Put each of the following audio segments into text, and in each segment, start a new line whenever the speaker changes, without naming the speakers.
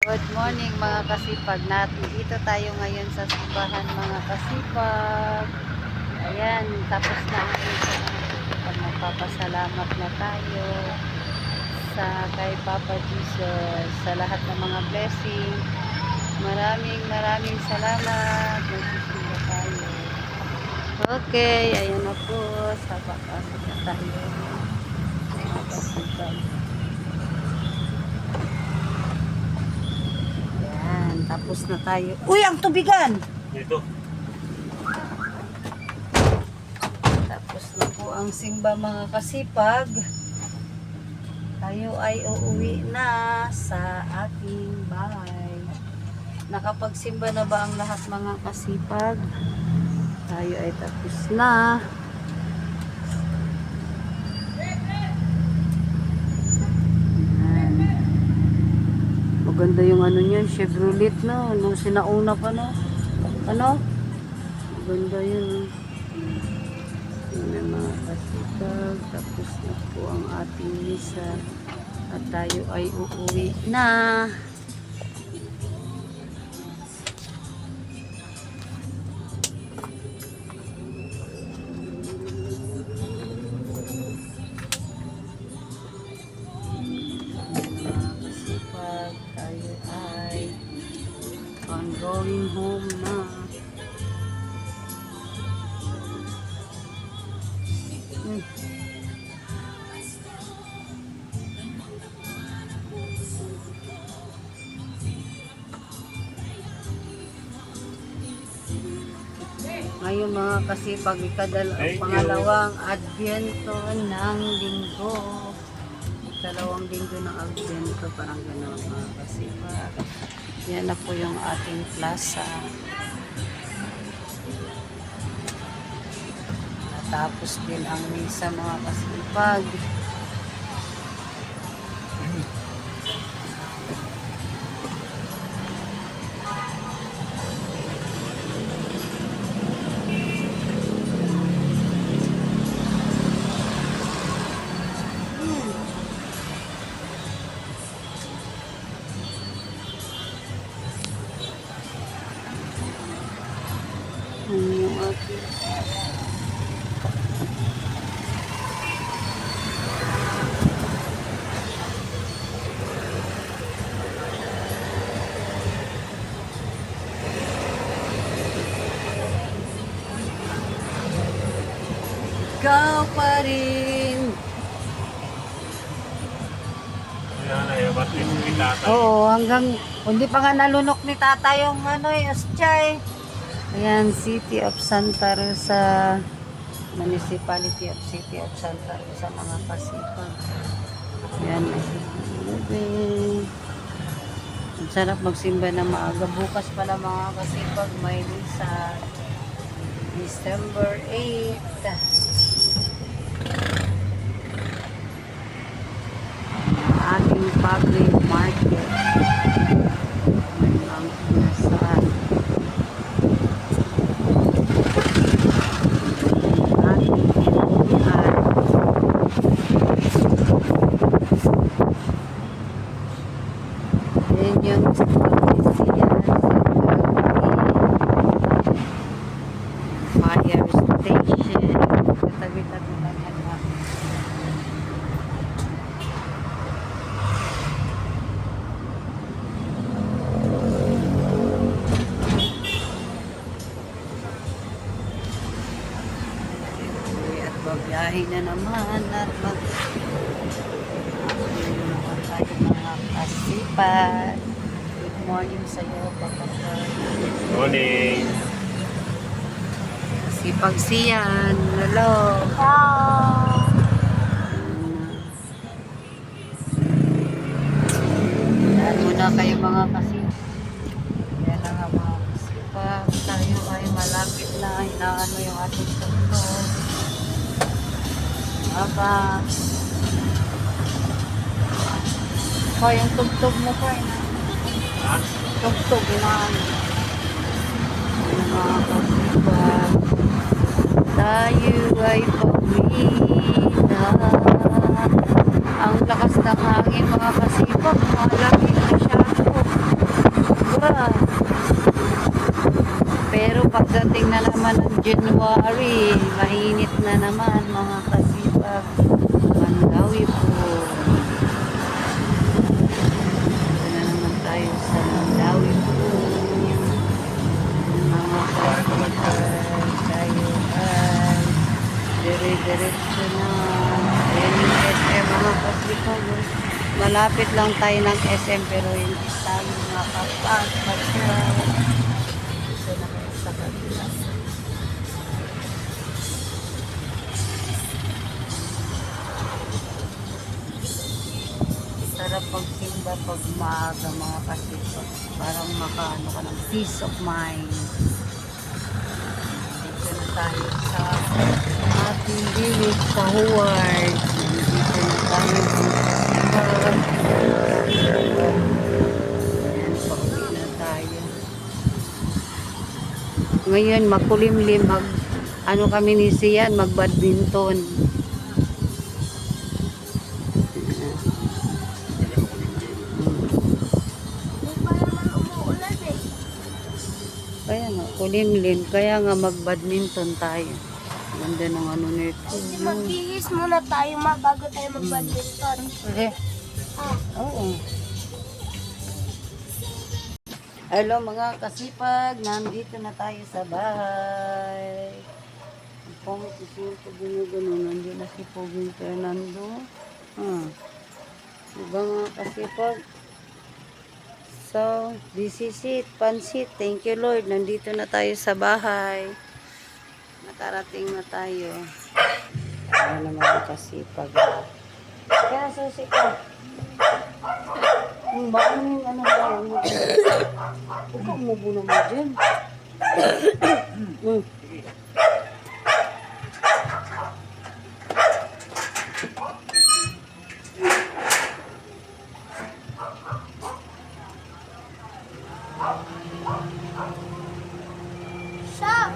Good morning mga kasipag natin. Dito tayo ngayon sa simbahan mga kasipag. Ayan, tapos na ang isang magpapasalamat na tayo sa kay Papa Jesus sa lahat ng mga blessing. Maraming salamat. Nagsisimba tayo. Okay, ayan na po. Sa papasok na tayo. Mga kasipag. Tapos na tayo. Uy, ang tubigan!
Dito.
Tapos na po ang simba mga kasipag. Tayo ay uuwi na sa ating bahay. Nakapagsimba na ba ang lahat mga kasipag? Tayo ay tapos na. Maganda yung ano niyan, Chevrolet na, nung sinauna pa no. Ano? Maganda yun. Yung mga kasipag, tapos na po ang ating misa at tayo ay uuwi na. Going home na. Ngayon mga kasipag, pangalawang Adbyento ng linggo. Dalawang linggo ng Adbyento, parang gano'n mga kasipag. Yan na po yung ating plaza. Natapos din ang misa mga kasipag. Yung ating ikaw pa rin.
Ayan na yun, ba't yung tatay?
Oo, hanggang hindi pa nga nalunok ni tata yung ano yung ostya. Ayan, City of Santa Rosa, Municipality of City of Santa Rosa mga kasipag. Ayan, ang sarap magsimba na maaga. Bukas pala mga kasipag, may sa December 8. Ating public market. Ang pinasaan. Fire station. Katabi-tabi lang yan. At babiyahin na naman at tayo mga kasipag. Good morning sa iyo, Papa.
Morning.
Sipag siyan. Hello. Yan muna kayo mga kasipag. Yan na nga mga kasipag. Tayo ay malapit na. Hinaano yung ating tugtog. Aba. Yung tugtog mo pa.
Ha?
Tugtog. Hinaano. Yung mga kasipag. Tayo ay pauwi na. Ang lakas ng hangin mga kasipag, malamig masyado. pagdating na naman ng January, mainit na naman mga kasipag. Mandawi po. Ito na naman tayo sa Mandawi po. Mga kasipag, tayo ay dire-diretso na. Ayan yung SM mga kasipag. Malapit lang tayo ng SM pero hindi tayo makapag-pag. Ito na kayo sa kabila. Sarap pagsimba pag maaga mga kasipag. Parang makaano ka ng peace of mind. Dito na tayo sa ating village sa Howard. Dito na tayo sa ayan, pauwi na tayo. Ngayon makulimlim ano kami ni Sian mag badminton. Kaya nga, kulimlim. Kaya nga mag-badminton tayo. Ganda ng ano nito.
Magbihis muna tayo bago tayo mag-badminton.
Okay. Oo. Hello mga kasipag. Nandito na tayo sa bahay. Ang pangit ito gano'n. Nandiyan na si Poging Fernando. Diba mga kasipag? So, this is it. Pansit. Thank you, Lord. Nandito na tayo sa bahay. Nakarating na tayo. Ayan na mga kasipag. Kaya susi ka. Baka mo yung ano ba? Huwag ka umubo naman dyan.
Siya!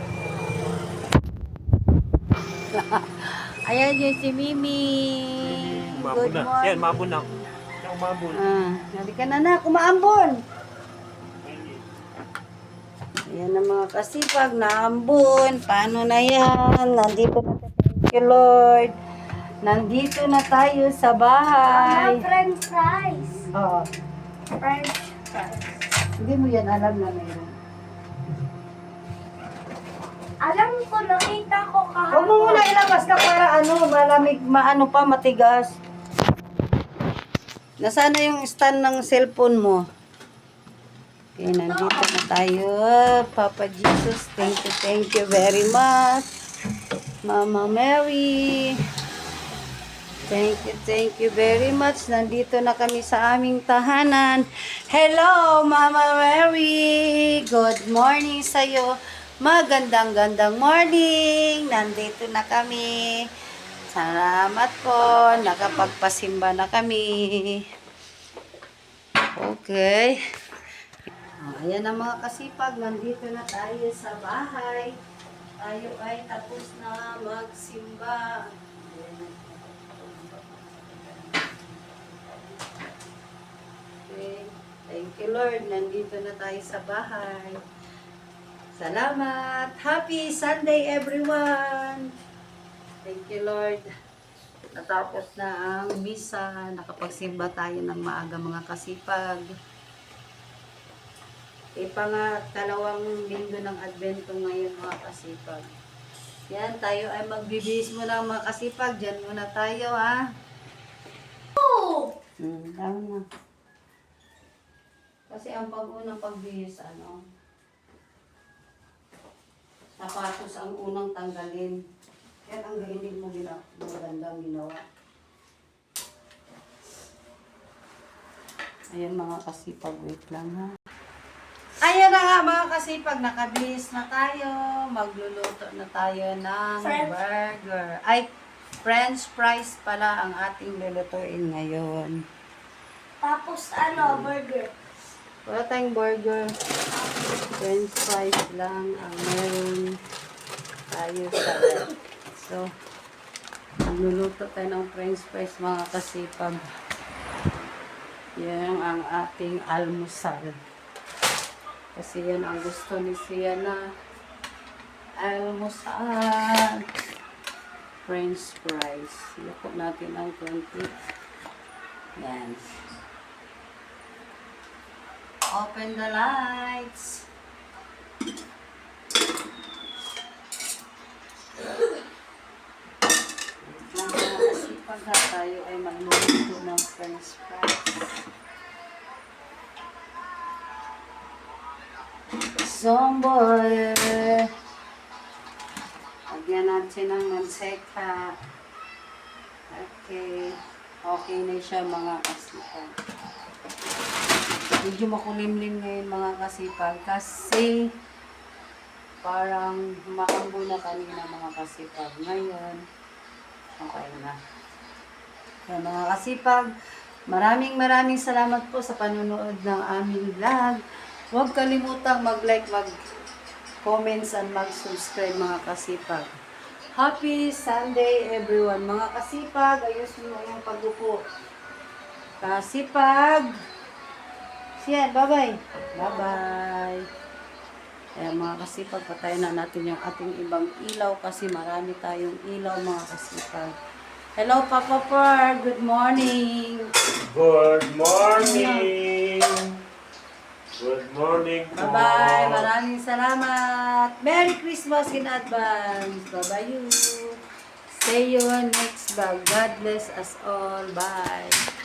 Ayan yung si Mimi.
Mabon
Good
na.
morning.
Yan, mabon na. Yan, mabon.
Halika na na, kumaambon. Ayan na mga kasipag, naambon. Paano na yan? Nandito na tayo. Thank you, Lord. Nandito na tayo sa bahay.
French fries.
Oo.
French fries.
Hindi mo yan alam na mayroon.
Alam ko, nakita ko
Huwag mo muna ilabas ka para malamig, pa, matigas. Nasaan na yung stand ng cellphone mo? Okay, nandito na tayo. Papa Jesus, thank you very much. Mama Mary, thank you very much. Nandito na kami sa aming tahanan. Hello, Mama Mary. Good morning sa'yo. Magandang morning. Nandito na kami. Salamat po. Nakapagpasimba na kami. Okay. Ayan na mga kasipag. Nandito na tayo sa bahay. Tayo ay tapos na magsimba. Okay. Thank you, Lord. Nandito na tayo sa bahay. Salamat. Happy Sunday, everyone. Thank you, Lord. Natapos na ang misa. Nakapagsimba tayo ng maaga mga kasipag. Pang-2 linggo ng Advento ngayon mga kasipag. Yan, tayo ay magbibihis muna mga kasipag. Diyan muna tayo, ha? Tama na. Kasi ang pag-unang pagbihis, sapatos ang unang tanggalin. Yan ang hindi mo magandang ginawa. Ayan mga kasipag, wait lang ha. Ayan na nga mga kasipag, nakabihis na tayo. Magluluto na tayo ng burger. Ay, French fries pala ang ating lulutuin ngayon.
Tapos burger.
Wala tayong burger. French fries lang ang meron tayo sa So, magluluto tayo ng French fries mga kasipag. Yan ang ating almusal. Kasi yan ang gusto ni Sienna. almusal. French fries. Luko natin ang konti. Yan. Open the lights. Kasi pagka tayo ay magluluto ng French fries. Someboy. Lagyan natin ng manseka. Okay. Okay na siya mga kasipag. Medyo makulimlim ngayon mga kasipag kasi parang maambo na kanina mga kasipag. Ngayon, okay na. Kaya mga kasipag, maraming salamat po sa panunood ng aming vlog. Huwag kalimutang mag-like, mag-comments, and mag-subscribe mga kasipag. Happy Sunday everyone. Mga kasipag, ayusin mo yung pag-upo. Kasipag. Siya, bye-bye. Bye-bye. Kaya mga kasipag, patayin na natin yung ating ibang ilaw kasi marami tayong ilaw mga kasipag. Hello Papa Par, good morning.
Good morning! Good morning po.
Bye-bye. Maraming salamat. Merry Christmas in advance. Bye-bye you. See you on next vlog. God bless us all. Bye.